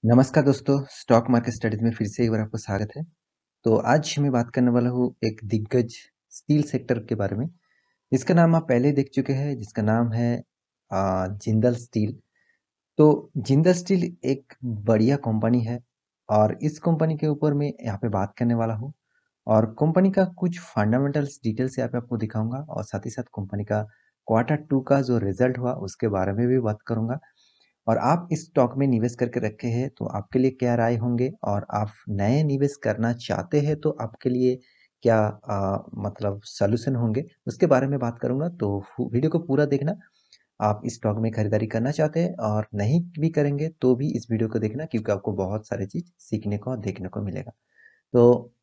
नमस्कार दोस्तों, stock market studies में फिर से एक बार आपको स्वागत है। तो आज मैं बात करने वाला हूँ एक दिग्गज स्टील सेक्टर के बारे में। इसका नाम आप पहले देख चुके हैं, जिसका नाम है जिंदल स्टील। तो जिंदल स्टील एक बढ़िया कंपनी है और इस कंपनी के ऊपर मैं यहाँ पे बात करने वाला हूँ और कंपनी का कुछ फंडामेंटल्स डिटेल्स यहाँ पे आपको दिखाऊंगा और साथ ही साथ कंपनी का क्वार्टर 2 का जो रिजल्ट हुआ उसके बारे में भी बात करूंगा। और आप इस स्टॉक में निवेश करके रखे हैं तो आपके लिए क्या राय होंगे, और आप नए निवेश करना चाहते हैं तो आपके लिए क्या मतलब सॉल्यूशन होंगे, उसके बारे में बात करूंगा। तो वीडियो को पूरा देखना। आप इस स्टॉक में खरीदारी करना चाहते हैं और नहीं भी करेंगे तो भी इस वीडियो को देखना, क्योंकि आपको बहुत सारी चीज सीखने को और देखने को मिलेगा। तो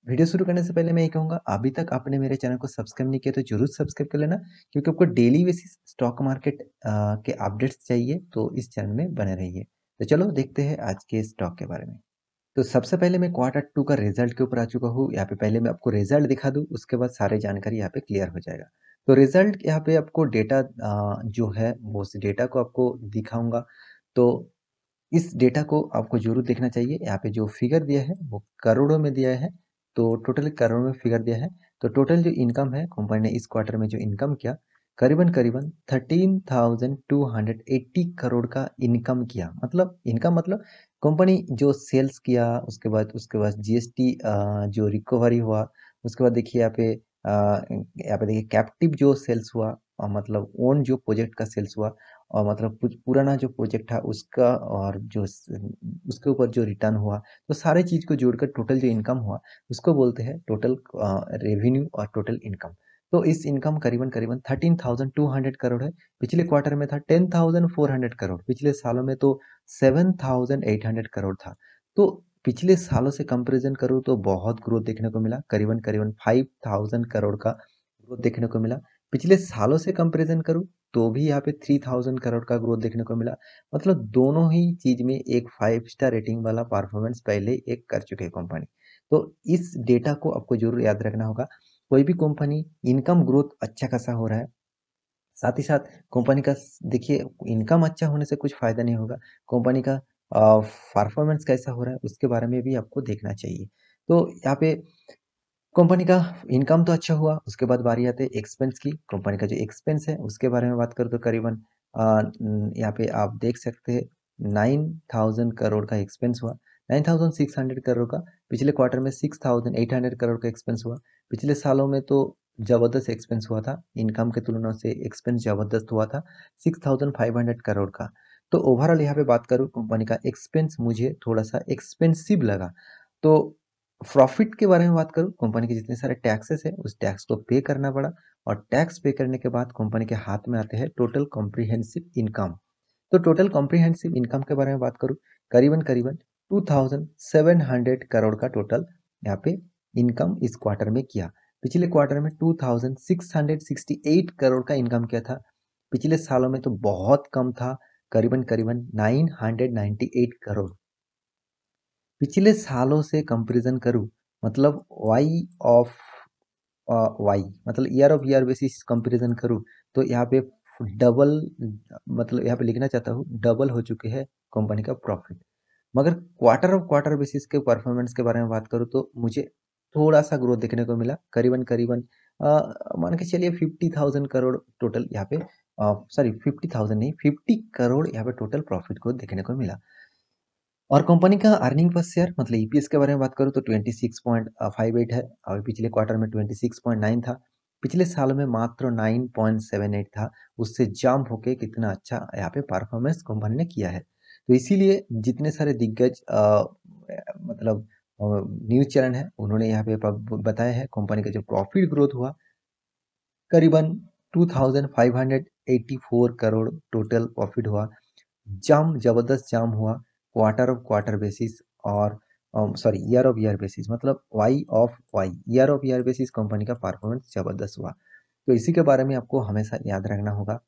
वीडियो शुरू करने से पहले मैं ये कहूँगा, अभी तक आपने मेरे चैनल को सब्सक्राइब नहीं किया तो जरूर सब्सक्राइब कर लेना, क्योंकि आपको डेली बेसिस स्टॉक मार्केट के अपडेट्स चाहिए तो इस चैनल में बने रहिए। तो चलो देखते हैं आज के स्टॉक के बारे में। तो सबसे पहले मैं क्वार्टर 2 का रिजल्ट के ऊपर आ चुका हूँ। यहाँ पे पहले मैं आपको रिजल्ट दिखा दूँ, उसके बाद सारी जानकारी यहाँ पे क्लियर हो जाएगा। तो रिजल्ट यहाँ पे आपको डेटा जो है वो उस डेटा को आपको दिखाऊंगा। तो इस डेटा को आपको जरूर देखना चाहिए। यहाँ पे जो फिगर दिया है वो करोड़ों में दिया है, तो टोटल करोड़ों में फिगर दिया है। तो टोटल जो इनकम है, कंपनी ने इस क्वार्टर में जो इनकम किया, करीबन करीबन 13,280 करोड़ का इनकम किया। मतलब इनकम मतलब कंपनी जो सेल्स किया, उसके बाद जीएसटी जो रिकवरी हुआ, उसके बाद देखिए यहाँ पे देखिए कैप्टिव जो सेल्स हुआ, मतलब ओन जो प्रोजेक्ट का सेल्स हुआ, और मतलब कुछ पुराना जो प्रोजेक्ट था उसका, और उसके ऊपर जो रिटर्न हुआ, तो सारे चीज को जोड़कर टोटल जो इनकम हुआ उसको बोलते हैं टोटल रेवेन्यू और टोटल इनकम। तो इस इनकम करीबन करीबन 13,200 करोड़ है। पिछले क्वार्टर में था 10,400 करोड़, पिछले सालों में तो 7,800 करोड़ था। तो पिछले सालों से कंपैरिजन करूँ तो बहुत ग्रोथ देखने को मिला, करीबन करीबन 5,000 करोड़ का ग्रोथ देखने को मिला। पिछले सालों से कंपैरिजन करूँ तो भी यहाँ पे 3,000 करोड़ का ग्रोथ देखने को मिला। मतलब दोनों ही चीज में एक 5 स्टार रेटिंग वाला परफॉर्मेंस पहले एक कर चुके हैं कंपनी। तो इस डेटा को आपको जरूर याद रखना होगा। कोई भी कंपनी इनकम ग्रोथ अच्छा खासा हो रहा है, साथ ही साथ कंपनी का देखिए इनकम अच्छा होने से कुछ फायदा नहीं होगा, कंपनी का परफॉर्मेंस कैसा हो रहा है उसके बारे में भी आपको देखना चाहिए। तो यहाँ पे कंपनी का इनकम तो अच्छा हुआ, उसके बाद बारी आती है एक्सपेंस की। कंपनी का जो एक्सपेंस है उसके बारे में बात करूँ तो करीबन यहाँ पे आप देख सकते हैं 9,000 करोड़ का एक्सपेंस हुआ, 9,600 करोड़ का। पिछले क्वार्टर में 6,800 करोड़ का एक्सपेंस हुआ। पिछले सालों में तो जबरदस्त एक्सपेंस हुआ था, इनकम के तुलना से एक्सपेंस जबरदस्त हुआ था 6,500 करोड़ का। तो ओवरऑल यहाँ पे बात करूँ, कंपनी का एक्सपेंस मुझे थोड़ा सा एक्सपेंसिव लगा। तो प्रॉफिट के बारे में बात करूँ, कंपनी के जितने सारे टैक्सेस है उस टैक्स को पे करना पड़ा, और टैक्स पे करने के बाद कंपनी के हाथ में आते हैं टोटल कॉम्प्रिहेंसिव इनकम। तो टोटल कॉम्प्रिहेंसिव इनकम के बारे में बात करूँ, करीबन करीबन 2,700 करोड़ का टोटल यहाँ पे इनकम इस क्वार्टर में किया। पिछले क्वार्टर में 2,668 करोड़ का इनकम किया था। पिछले सालों में तो बहुत कम था, करीबन करीबन 998 करोड़। पिछले सालों से कंपैरिजन करूं, मतलब वाई ऑफ वाई, मतलब year of year basis comparison करूं, तो यहाँ पे डबल, मतलब यहाँ पे लिखना चाहता हूँ डबल हो चुके हैं कंपनी का प्रॉफिट। मगर क्वार्टर ऑफ क्वार्टर बेसिस के परफॉर्मेंस के बारे में बात करूँ तो मुझे थोड़ा सा ग्रोथ देखने को मिला, करीबन करीबन मान के चलिए 50,000 करोड़ टोटल यहाँ पे, सॉरी 50,000 नहीं, 50 करोड़ यहाँ पे टोटल प्रॉफिट ग्रोथ देखने को मिला। और कंपनी का अर्निंग पर शेयर मतलब ईपीएस के बारे में बात करूँ तो 26.58 है, और पिछले क्वार्टर में 26.9 था। पिछले साल में मात्र 9.78 था। उससे जंप होके कितना अच्छा यहाँ पे परफॉर्मेंस कंपनी ने किया है। तो इसीलिए जितने सारे दिग्गज मतलब न्यूज चैनल है उन्होंने यहाँ पे बताया है कंपनी का जो प्रॉफिट ग्रोथ हुआ, करीबन 2,584 करोड़ टोटल प्रॉफिट हुआ। जम जबरदस्त जाम हुआ क्वार्टर ऑफ क्वार्टर बेसिस, और sorry year of year basis, मतलब Y of Y, year of year basis company का परफॉर्मेंस जबरदस्त हुआ। तो इसी के बारे में आपको हमेशा याद रखना होगा।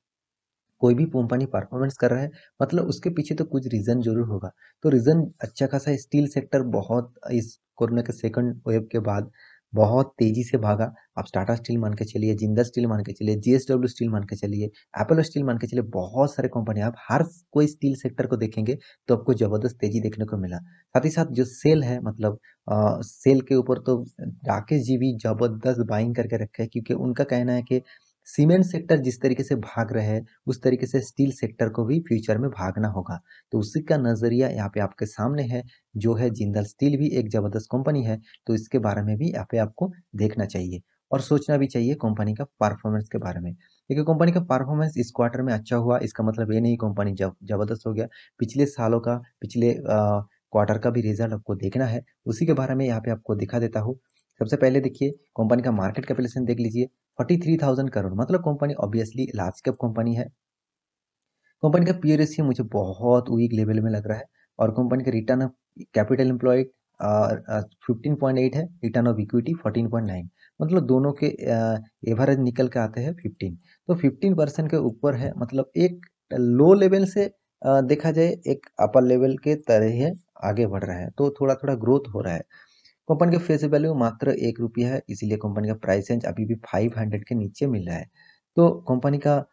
कोई भी कंपनी परफॉर्मेंस कर रहा है मतलब उसके पीछे तो कुछ रीजन जरूर होगा। तो रीजन अच्छा खासा, स्टील सेक्टर बहुत इस कोरोना के सेकंड वेव के बाद बहुत तेजी से भागा। आप टाटा स्टील मान के चलिए, जिंदल स्टील मान के चलिए, जीएसडब्ल्यू स्टील मान के चलिए, एपोलो स्टील मान के चलिए, बहुत सारे कंपनी, आप हर कोई स्टील सेक्टर को देखेंगे तो आपको जबरदस्त तेजी देखने को मिला। साथ ही साथ जो सेल है, मतलब सेल के ऊपर तो राकेश जी भी जबरदस्त बाइंग करके रखे हैं, क्योंकि उनका कहना है कि सीमेंट सेक्टर जिस तरीके से भाग रहे हैं उस तरीके से स्टील सेक्टर को भी फ्यूचर में भागना होगा। तो उसी का नजरिया यहाँ पे आपके सामने है, जो है जिंदल स्टील भी एक जबरदस्त कंपनी है, तो इसके बारे में भी यहाँ पे आपको देखना चाहिए और सोचना भी चाहिए कंपनी का परफॉर्मेंस के बारे में। देखिए कंपनी का परफॉर्मेंस इस क्वार्टर में अच्छा हुआ, इसका मतलब ये नहीं कंपनी जबरदस्त हो गया। पिछले सालों का, पिछले क्वार्टर का भी रिजल्ट आपको देखना है, उसी के बारे में यहाँ पे आपको दिखा देता हूँ। सबसे पहले देखिए कंपनी का मार्केट कैपिटलाइजेशन देख लीजिए, 43,000 करोड़, मतलब company obviously large cap company है। कंपनी का पी रेशियो मुझे बहुत वीक लेवल में लग रहा है, और कंपनी का रिटर्न ऑफ कैपिटल एम्प्लॉयड 15.8 है, रिटर्न ऑफ इक्विटी 14.9, मतलब दोनों के एवरेज निकल के आते हैं 15। तो 15% के ऊपर है, मतलब एक लो लेवल से देखा जाए एक अपर लेवल के तरह है, आगे बढ़ रहा है, तो थोड़ा थोड़ा ग्रोथ हो रहा है। कंपनी का फेस वैल्यू मात्र 1 रुपया है, इसीलिए कंपनी का प्राइस रेंज अभी भी 500 के नीचे मिल रहा है। तो कंपनी का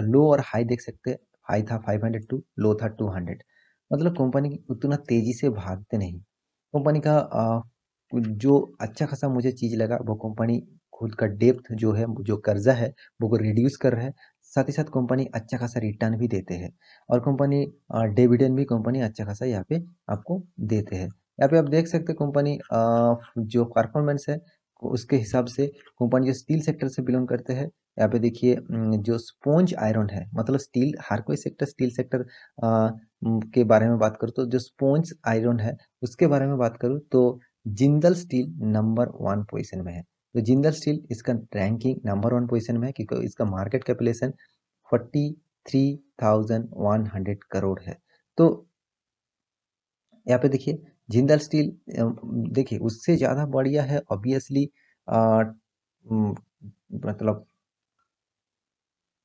लो और हाई देख सकते हैं, हाई था 500 टू, लो था 200, मतलब कंपनी उतना तेजी से भागते नहीं। कंपनी का जो अच्छा खासा मुझे चीज लगा वो कंपनी खुद का डेप्थ जो है, जो कर्जा है वो को रिड्यूस कर रहा है। साथ ही साथ कंपनी अच्छा खासा रिटर्न भी देते हैं, और कंपनी डिविडेंड भी कंपनी अच्छा खासा यहाँ पे आपको देते हैं। यहाँ पे आप देख सकते हैं कंपनी जो परफॉर्मेंस है उसके हिसाब से, कंपनी जो स्टील सेक्टर से बिलोंग करते हैं, यहाँ पे देखिए जो स्पॉन्ज आयरन है, मतलब स्टील, हर कोई सेक्टर स्टील सेक्टर के बारे में बात करूँ तो जो स्पॉन्ज आयरन है उसके बारे में बात करूँ तो जिंदल स्टील नंबर 1 पोजीशन में है। तो जिंदल स्टील इसका रैंकिंग नंबर 1 पोजीशन में है, क्योंकि इसका मार्केट कैपिटलाइजेशन 43,100 करोड़ है। तो यहाँ पे देखिए जिंदल स्टील, देखिए उससे ज़्यादा बढ़िया है ऑब्वियसली, मतलब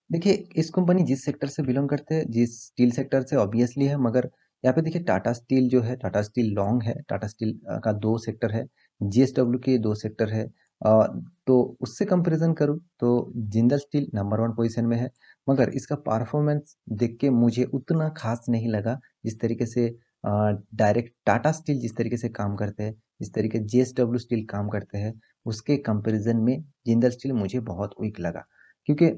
देखिए इस कंपनी जिस सेक्टर से बिलोंग करते हैं, जिस स्टील सेक्टर से ऑब्वियसली है, मगर यहाँ पे देखिए टाटा स्टील जो है, टाटा स्टील लॉन्ग है, टाटा स्टील का 2 सेक्टर है, जीएसडब्ल्यू के 2 सेक्टर है। तो उससे कंपैरिजन करूँ तो जिंदल स्टील नंबर 1 पोजीशन में है, मगर इसका परफॉर्मेंस देख के मुझे उतना खास नहीं लगा, जिस तरीके से डायरेक्ट टाटा स्टील जिस तरीके से काम करते हैं, जिस तरीके जीएसडब्ल्यू स्टील काम करते हैं, उसके कंपैरिजन में जिंदल स्टील मुझे बहुत वीक लगा। क्योंकि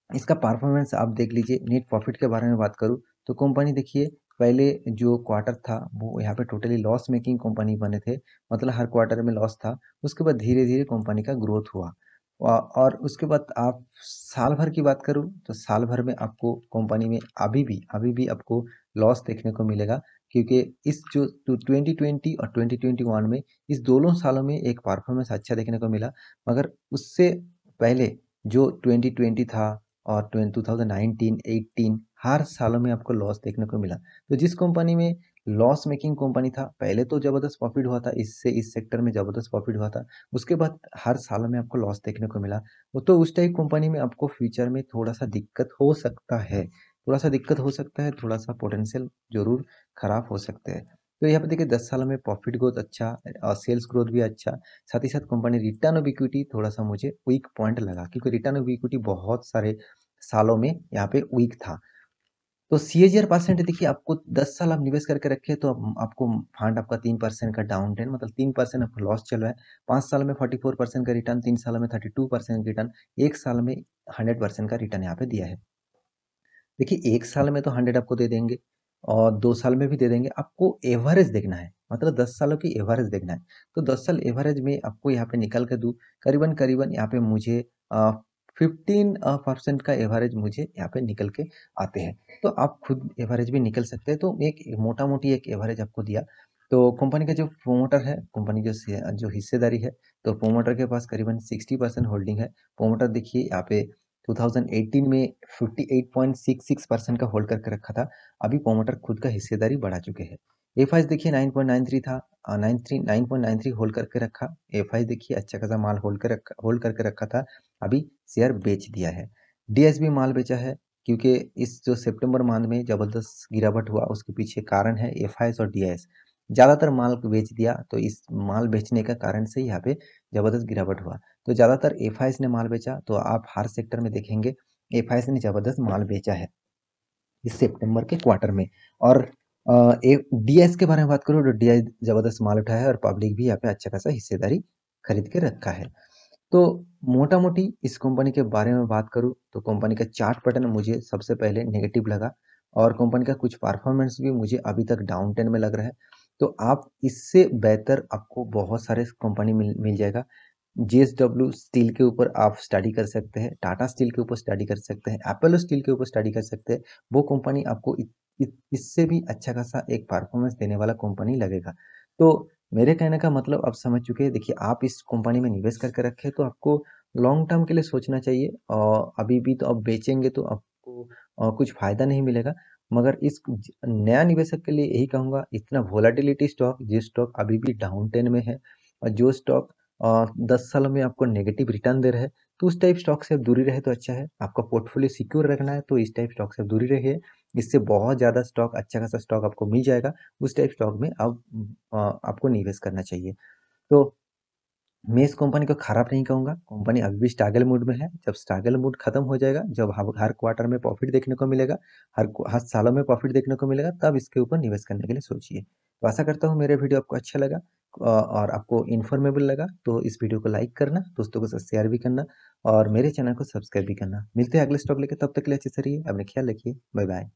इसका परफॉर्मेंस आप देख लीजिए। नेट प्रॉफिट के बारे में बात करूँ तो कंपनी देखिए पहले जो क्वार्टर था वो यहाँ पे टोटली लॉस मेकिंग कंपनी बने थे, मतलब हर क्वार्टर में लॉस था। उसके बाद धीरे धीरे कंपनी का ग्रोथ हुआ, और उसके बाद आप साल भर की बात करूँ तो साल भर में आपको कंपनी में अभी भी आपको लॉस देखने को मिलेगा, क्योंकि इस जो 2020 और 2021 में, इस दोनों सालों में एक परफॉर्मेंस अच्छा देखने को मिला, मगर उससे पहले जो 2020 था और 2019, 18, हर सालों में आपको लॉस देखने को मिला। तो जिस कंपनी में लॉस मेकिंग कंपनी था, पहले तो जबरदस्त प्रॉफिट हुआ था, इससे इस सेक्टर में जबरदस्त प्रॉफिट हुआ था, उसके बाद हर साल में आपको लॉस देखने को मिला। वो तो उस टाइप कंपनी में आपको फ्यूचर में थोड़ा सा दिक्कत हो सकता है, थोड़ा सा दिक्कत हो सकता है, थोड़ा सा पोटेंशियल जरूर खराब हो सकते हैं। तो यहाँ पे देखिए 10 सालों में प्रॉफिट ग्रोथ अच्छा और सेल्स ग्रोथ भी अच्छा। साथ ही साथ कंपनी रिटर्न ऑफ इक्विटी थोड़ा सा मुझे वीक पॉइंट लगा, क्योंकि रिटर्न ऑफ इक्विटी बहुत सारे सालों में यहाँ पे वीक था। तो सीएजीआर परसेंट देखिए, आपको 10 साल आप निवेश करके रखे तो आपको फंड आपका 3% का डाउन ट्रेंड, मतलब 3% आपका लॉस चल रहा है। 5 साल में 44% का रिटर्न, 3 साल में 32% का रिटर्न, 1 साल में 100% का रिटर्न यहाँ पे दिया है। देखिए 1 साल में तो 100 आपको दे देंगे, और 2 साल में भी दे देंगे, आपको एवरेज देखना है, मतलब 10 सालों की एवरेज देखना है। तो 10 साल एवरेज में आपको यहाँ पे निकल के दूँ, करीबन करीबन यहाँ पे मुझे 15% का एवरेज मुझे यहाँ पे निकल के आते हैं। तो आप खुद एवरेज भी निकल सकते हैं, तो एक मोटा मोटी एक एवरेज आपको दिया। तो कंपनी का जो प्रोमोटर है, कंपनी जो हिस्सेदारी है, तो प्रोमोटर के पास करीबन 60% होल्डिंग है। प्रोमोटर देखिए यहाँ पे 2018 में 58.66% का होल्ड करके रखा था, अभी प्रोमोटर खुद का हिस्सेदारी बढ़ा चुके हैं। एफ देखिए 9.93 था, 9.93 होल्ड करके रखा। एफ देखिए अच्छा खासा माल होल्ड करके रखा था, अभी शेयर बेच दिया है। डीएस भी माल बेचा है, क्योंकि इस जो सितंबर माह में जबरदस्त गिरावट हुआ, उसके पीछे कारण है एफ और डीएस। ज़्यादातर माल बेच दिया, तो इस माल बेचने का कारण से यहाँ पे ज़बरदस्त गिरावट हुआ। तो ज़्यादातर एफआईएस ने माल बेचा, तो आप हर सेक्टर में देखेंगे एफआईएस ने ज़बरदस्त माल बेचा है इस सितंबर के क्वार्टर में। और एक डीआईएस के बारे में बात करूँ तो डीआईएस ज़बरदस्त माल उठाया है और पब्लिक भी यहाँ पे अच्छा खासा हिस्सेदारी खरीद के रखा है। तो मोटा-मोटी इस कंपनी के बारे में बात करूँ तो कंपनी का चार्ट पैटर्न मुझे सबसे पहले नेगेटिव लगा और कंपनी का कुछ परफॉर्मेंस भी मुझे अभी तक डाउन ट्रेंड में लग रहा है। तो आप इससे बेहतर आपको बहुत सारे कंपनी मिल जाएगा। जेएसडब्ल्यू स्टील के ऊपर आप स्टडी कर सकते हैं, टाटा स्टील के ऊपर स्टडी कर सकते हैं, एपोलो स्टील के ऊपर स्टडी कर सकते हैं। वो कंपनी आपको इससे भी अच्छा खासा एक परफॉर्मेंस देने वाला कंपनी लगेगा। तो मेरे कहने का मतलब आप समझ चुके हैं। देखिए, आप इस कंपनी में निवेश करके रखें तो आपको लॉन्ग टर्म के लिए सोचना चाहिए और अभी भी तो आप बेचेंगे तो आपको कुछ फ़ायदा नहीं मिलेगा। मगर इस नया निवेशक के लिए यही कहूँगा, इतना वोलेटिलिटी स्टॉक, जिस स्टॉक अभी भी डाउन ट्रेंड में है और जो स्टॉक 10 सालों में आपको नेगेटिव रिटर्न दे रहा है, तो उस टाइप स्टॉक से आप दूरी रहे तो अच्छा है। आपका पोर्टफोलियो सिक्योर रखना है तो इस टाइप स्टॉक से दूरी रहिए। इससे बहुत ज़्यादा स्टॉक, अच्छा खासा स्टॉक आपको मिल जाएगा। उस टाइप स्टॉक में आप आपको निवेश करना चाहिए। तो मैं इस कंपनी को खराब नहीं कहूँगा, कंपनी अभी भी स्ट्रगल मूड में है। जब स्ट्रगल मूड खत्म हो जाएगा, जब हर क्वार्टर में प्रॉफिट देखने को मिलेगा, हर सालों में प्रॉफिट देखने को मिलेगा, तब इसके ऊपर निवेश करने के लिए सोचिए। तो आशा करता हूँ मेरा वीडियो आपको अच्छा लगा और आपको इन्फॉर्मेबल लगा। तो इस वीडियो को लाइक करना, दोस्तों के साथ शेयर भी करना और मेरे चैनल को सब्सक्राइब भी करना। मिलते हैं अगले स्टॉक लेके, तब तक के लिए अच्छे से रहिए, अपना ख्याल रखिए। Bye bye.